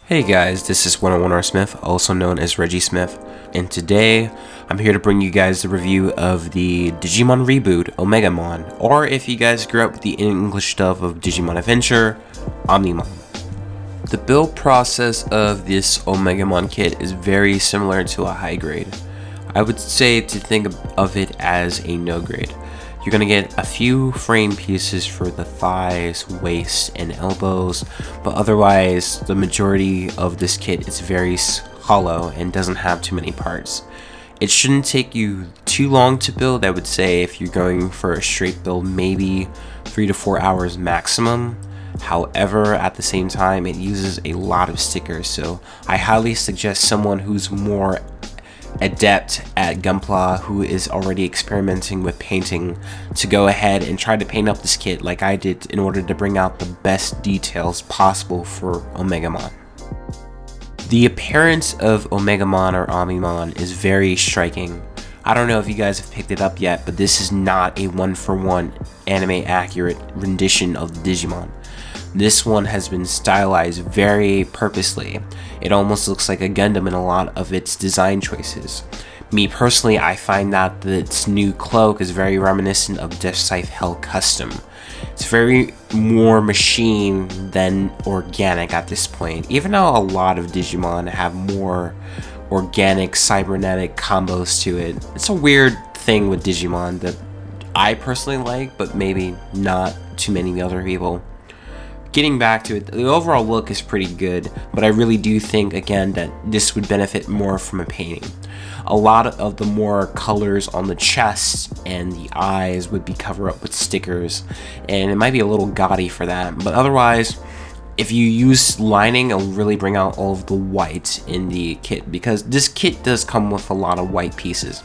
Hey guys, this is 101R Smith, also known as Reggie Smith, and today I'm here to bring you guys the review of the Digimon Reboot, Omegamon, or if you guys grew up with the English dub of Digimon Adventure, Omnimon. The build process of this Omegamon kit is very similar to a high grade. I would say to think of it as a no grade. You're going to get a few frame pieces for the thighs, waist, and elbows, but otherwise the majority of this kit is very hollow and doesn't have too many parts. It shouldn't take you too long to build. I would say if you're going for a straight build, maybe 3 to 4 hours maximum. However, at the same time, it uses a lot of stickers, so I highly suggest someone who's more adept at Gunpla, who is already experimenting with painting, to go ahead and try to paint up this kit like I did in order to bring out the best details possible for Omegamon. The appearance of Omegamon or Omnimon is very striking. I don't know if you guys have picked it up yet, but this is not a one-for-one anime accurate rendition of the Digimon. This one has been stylized very purposely. It almost looks like a Gundam in a lot of its design choices. Me personally, I find that its new cloak is very reminiscent of Death Scythe Hell Custom. It's very more machine than organic at this point, even though a lot of Digimon have more organic cybernetic combos to it. It's a weird thing with Digimon that I personally like, but maybe not too many other people. Getting back to it, the overall look is pretty good, but I really do think, again, that this would benefit more from a painting. A lot of the more colors on the chest and the eyes would be covered up with stickers, and it might be a little gaudy for that, but otherwise, if you use lining, it'll really bring out all of the white in the kit, because this kit does come with a lot of white pieces.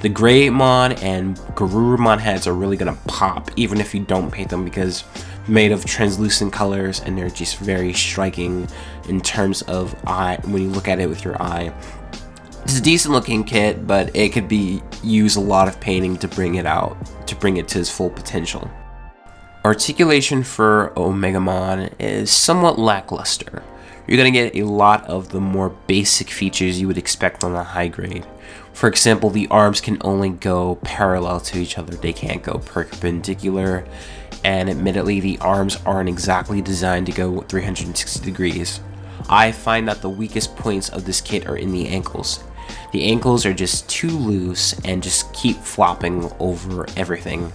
The Greymon and Garurumon heads are really going to pop, even if you don't paint them, because made of translucent colors and they're just very striking in terms of eye when you look at it with your eye. It's a decent looking kit, but it could be used a lot of painting to bring it out, to bring it to its full potential. Articulation for Omegamon is somewhat lackluster. You're going to get a lot of the more basic features you would expect on a high grade. For example, the arms can only go parallel to each other, they can't go perpendicular, and admittedly the arms aren't exactly designed to go 360 degrees. I find that the weakest points of this kit are in the ankles. The ankles are just too loose and just keep flopping over everything.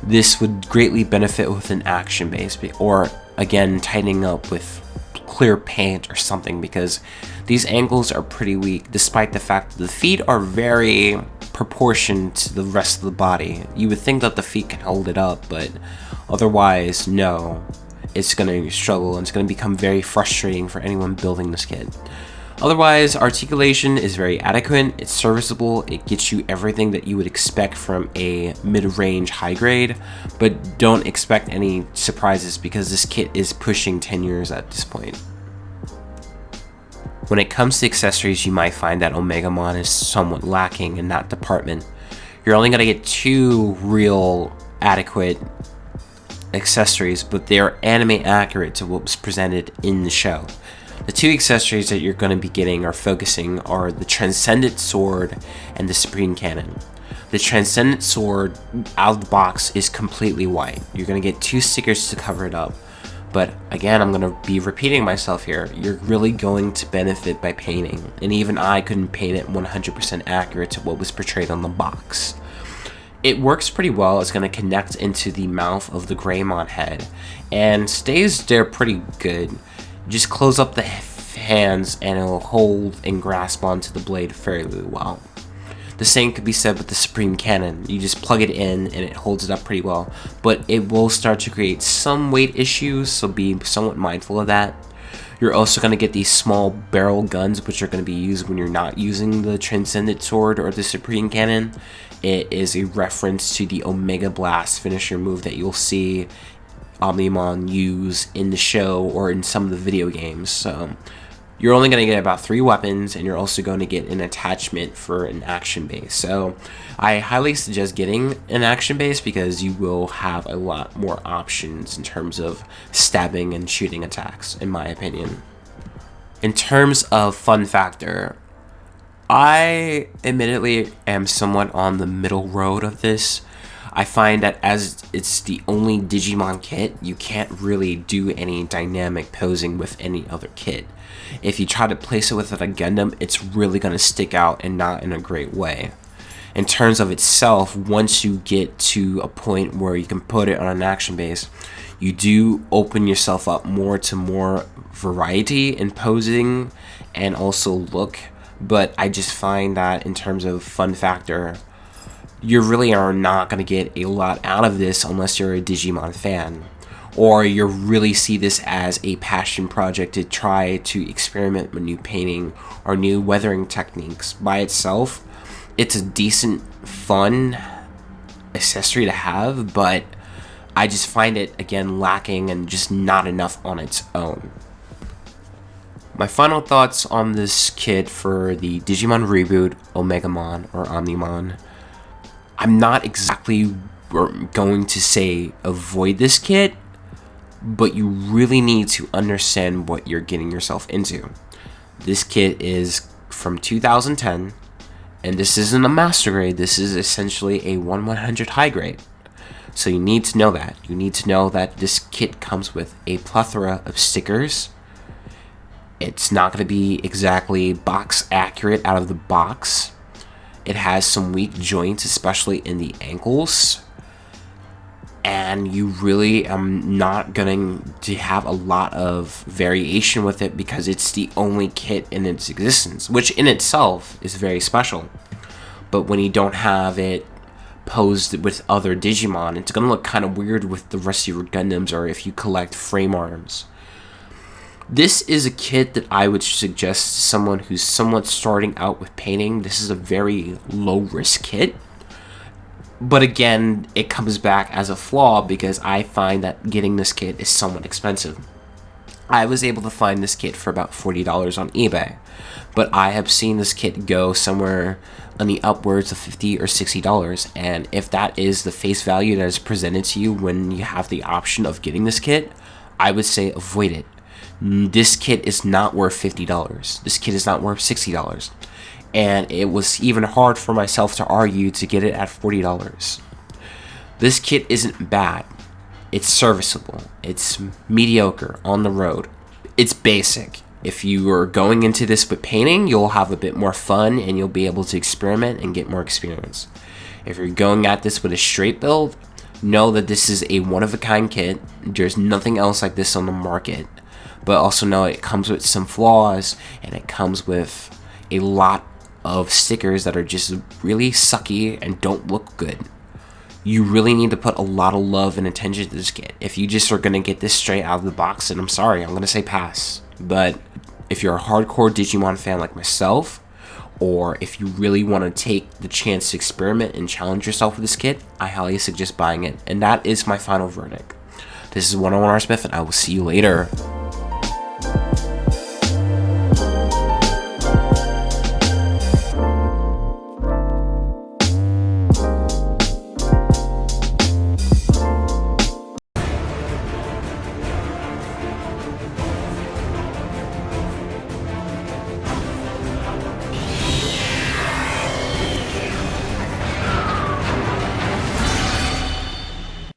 This would greatly benefit with an action base, or again tightening up with clear paint or something, because these ankles are pretty weak despite the fact that the feet are very proportioned to the rest of the body. You would think that the feet can hold it up, but otherwise no, it's going to struggle and it's going to become very frustrating for anyone building this kit. Otherwise, articulation is very adequate, it's serviceable, it gets you everything that you would expect from a mid-range high grade, but don't expect any surprises because this kit is pushing 10 years at this point. When it comes to accessories, you might find that Omegamon is somewhat lacking in that department. You're only going to get 2 real adequate accessories, but they are anime accurate to what was presented in the show. The 2 accessories that you're going to be getting or focusing are the Transcendent Sword and the Supreme Cannon. The Transcendent Sword out of the box is completely white. You're going to get 2 stickers to cover it up. But again, I'm going to be repeating myself here. You're really going to benefit by painting. And even I couldn't paint it 100% accurate to what was portrayed on the box. It works pretty well. It's going to connect into the mouth of the Greymon head and stays there pretty good. Just close up the hands and it'll hold and grasp onto the blade fairly well. The same could be said with the Supreme Cannon. You just plug it in and it holds it up pretty well, but it will start to create some weight issues, so be somewhat mindful of that. You're also going to get these small barrel guns, which are going to be used when you're not using the Transcendent Sword or the Supreme Cannon. It is a reference to the Omega Blast finisher move that you'll see Omnimon use in the show or in some of the video games. So you're only going to get about 3 weapons, and you're also going to get an attachment for an action base. So I highly suggest getting an action base because you will have a lot more options in terms of stabbing and shooting attacks, in my opinion. In terms of fun factor, I admittedly am somewhat on the middle road of this. I find that as it's the only Digimon kit, you can't really do any dynamic posing with any other kit. If you try to place it with a Gundam, it's really going to stick out and not in a great way. In terms of itself, once you get to a point where you can put it on an action base, you do open yourself up more to more variety in posing and also look. But I just find that in terms of fun factor, you really are not going to get a lot out of this unless you're a Digimon fan, or you really see this as a passion project to try to experiment with new painting or new weathering techniques. By itself, it's a decent, fun accessory to have, but I just find it, again, lacking and just not enough on its own. My final thoughts on this kit for the Digimon Reboot, Omegamon, or Omnimon. I'm not exactly going to say avoid this kit, but you really need to understand what you're getting yourself into. This kit is from 2010, and this isn't a master grade, this is essentially a 1/100 high grade. So you need to know that. You need to know that this kit comes with a plethora of stickers. It's not going to be exactly box accurate out of the box. It has some weak joints, especially in the ankles. And you really are not going to have a lot of variation with it because it's the only kit in its existence, which in itself is very special. But when you don't have it posed with other Digimon, it's going to look kind of weird with the rest of your Gundams or if you collect frame arms. This is a kit that I would suggest to someone who's somewhat starting out with painting. This is a very low risk kit. But again, it comes back as a flaw because I find that getting this kit is somewhat expensive. I was able to find this kit for about $40 on eBay, but I have seen this kit go somewhere on the upwards of $50 or $60, and if that is the face value that is presented to you when you have the option of getting this kit, I would say avoid it. This kit is not worth $50. This kit is not worth $60. And it was even hard for myself to argue to get it at $40. This kit isn't bad. It's serviceable. It's mediocre on the road. It's basic. If you are going into this with painting, you'll have a bit more fun and you'll be able to experiment and get more experience. If you're going at this with a straight build, know that this is a one-of-a-kind kit. There's nothing else like this on the market. But also know it comes with some flaws, and it comes with a lot of stickers that are just really sucky and don't look good. You really need to put a lot of love and attention to this kit. If you just are going to get this straight out of the box, then I'm sorry, I'm going to say pass. But if you're a hardcore Digimon fan like myself, or if you really want to take the chance to experiment and challenge yourself with this kit, I highly suggest buying it. And that is my final verdict. This is 101 R Smith, and I will see you later.